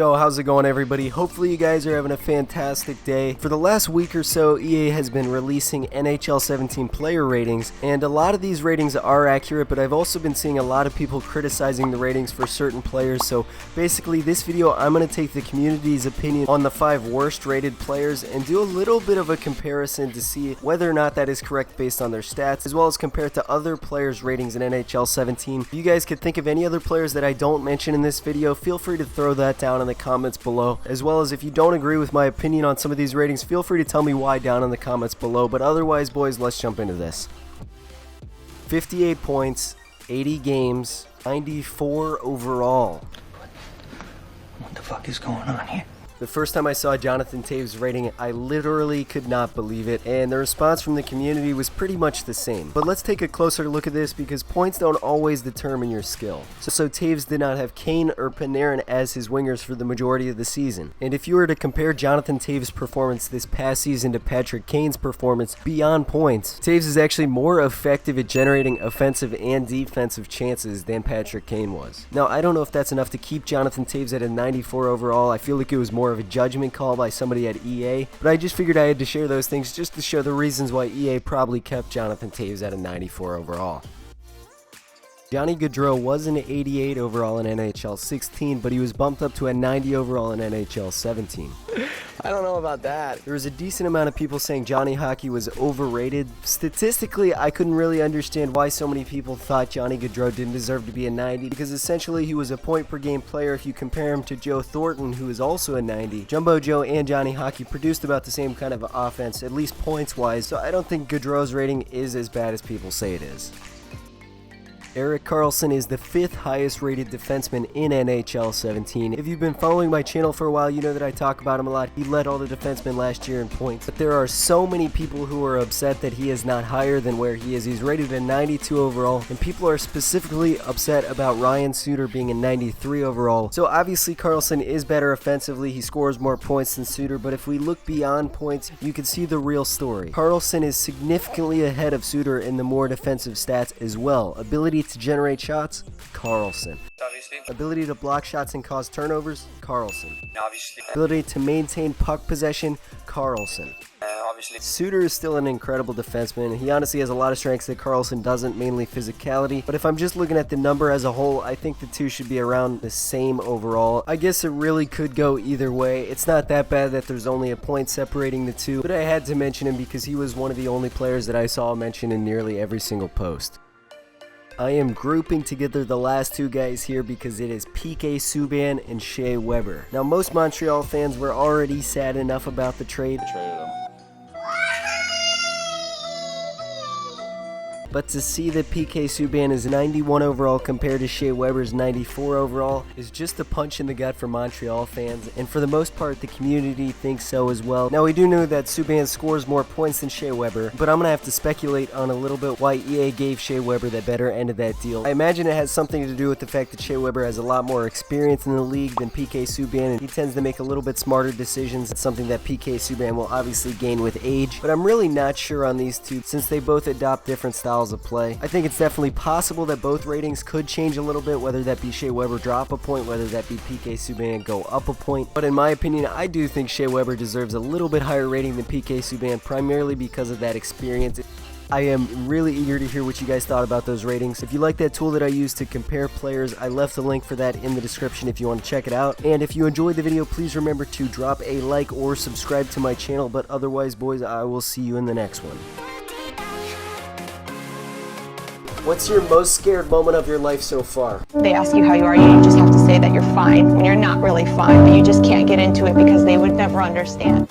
Yo, how's it going, everybody? Hopefully you guys are having a fantastic day. For the last week or so, EA has been releasing NHL 17 player ratings, and a lot of these ratings are accurate, but I've also been seeing a lot of people criticizing the ratings for certain players. So basically this video, I'm going to take the community's opinion on the 5 worst rated players and do a little bit of a comparison to see whether or not that is correct based on their stats, as well as compare it to other players' ratings in NHL 17. If you guys could think of any other players that I don't mention in this video, feel free to throw that down in the comments below, as well as if you don't agree with my opinion on some of these ratings, feel free to tell me why down in the comments below. But otherwise, boys, let's jump into this. 58 points, 80 games, 94 overall. What the fuck is going on here? The first time I saw Jonathan Toews' rating, I literally could not believe it, and the response from the community was pretty much the same. But let's take a closer look at this, because points don't always determine your skill. So Toews did not have Kane or Panarin as his wingers for the majority of the season. And if you were to compare Jonathan Toews' performance this past season to Patrick Kane's performance beyond points, Toews is actually more effective at generating offensive and defensive chances than Patrick Kane was. Now, I don't know if that's enough to keep Jonathan Toews at a 94 overall. I feel like it was more of a judgment call by somebody at EA, but I just figured I had to share those things just to show the reasons why EA probably kept Jonathan Toews at a 94 overall. Johnny Gaudreau was an 88 overall in NHL 16, but he was bumped up to a 90 overall in NHL 17. I don't know about that. There was a decent amount of people saying Johnny Hockey was overrated. Statistically, I couldn't really understand why so many people thought Johnny Gaudreau didn't deserve to be a 90, because essentially he was a point per game player. If you compare him to Joe Thornton, who is also a 90, Jumbo Joe and Johnny Hockey produced about the same kind of offense, at least points wise, so I don't think Gaudreau's rating is as bad as people say it is. Erik Karlsson is the 5th highest rated defenseman in NHL 17. If you've been following my channel for a while, you know that I talk about him a lot. He led all the defensemen last year in points. But there are so many people who are upset that he is not higher than where he is. He's rated a 92 overall, and people are specifically upset about Ryan Suter being a 93 overall. So obviously Karlsson is better offensively. He scores more points than Suter, but if we look beyond points, you can see the real story. Karlsson is significantly ahead of Suter in the more defensive stats as well. Ability to generate shots, Karlsson. Obviously. Ability to block shots and cause turnovers, Karlsson. Obviously. Ability to maintain puck possession, Karlsson. Obviously. Suter is still an incredible defenseman. He honestly has a lot of strengths that Karlsson doesn't, mainly physicality. But if I'm just looking at the number as a whole, I think the two should be around the same overall. I guess it really could go either way. It's not that bad that there's only a point separating the two, but I had to mention him because he was one of the only players that I saw mentioned in nearly every single post. I am grouping together the last two guys here because it is PK Subban and Shea Weber. Now, most Montreal fans were already sad enough about the trade. But to see that PK Subban is 91 overall compared to Shea Weber's 94 overall is just a punch in the gut for Montreal fans, and for the most part the community thinks so as well. Now, we do know that Subban scores more points than Shea Weber, but I'm going to have to speculate on a little bit why EA gave Shea Weber the better end of that deal. I imagine it has something to do with the fact that Shea Weber has a lot more experience in the league than PK Subban, and he tends to make a little bit smarter decisions. It's something that PK Subban will obviously gain with age, but I'm really not sure on these two since they both adopt different styles of play. I think it's definitely possible that both ratings could change a little bit, whether that be Shea Weber drop a point, whether that be PK Subban go up a point. But in my opinion, I do think Shea Weber deserves a little bit higher rating than PK Subban, primarily because of that experience. I am really eager to hear what you guys thought about those ratings. If you like that tool that I use to compare players, I left a link for that in the description if you want to check it out. And if you enjoyed the video, please remember to drop a like or subscribe to my channel. But otherwise, boys, I will see you in the next one. What's your most scared moment of your life so far? They ask you how you are, you just have to say that you're fine when you're not really fine, but you just can't get into it because they would never understand.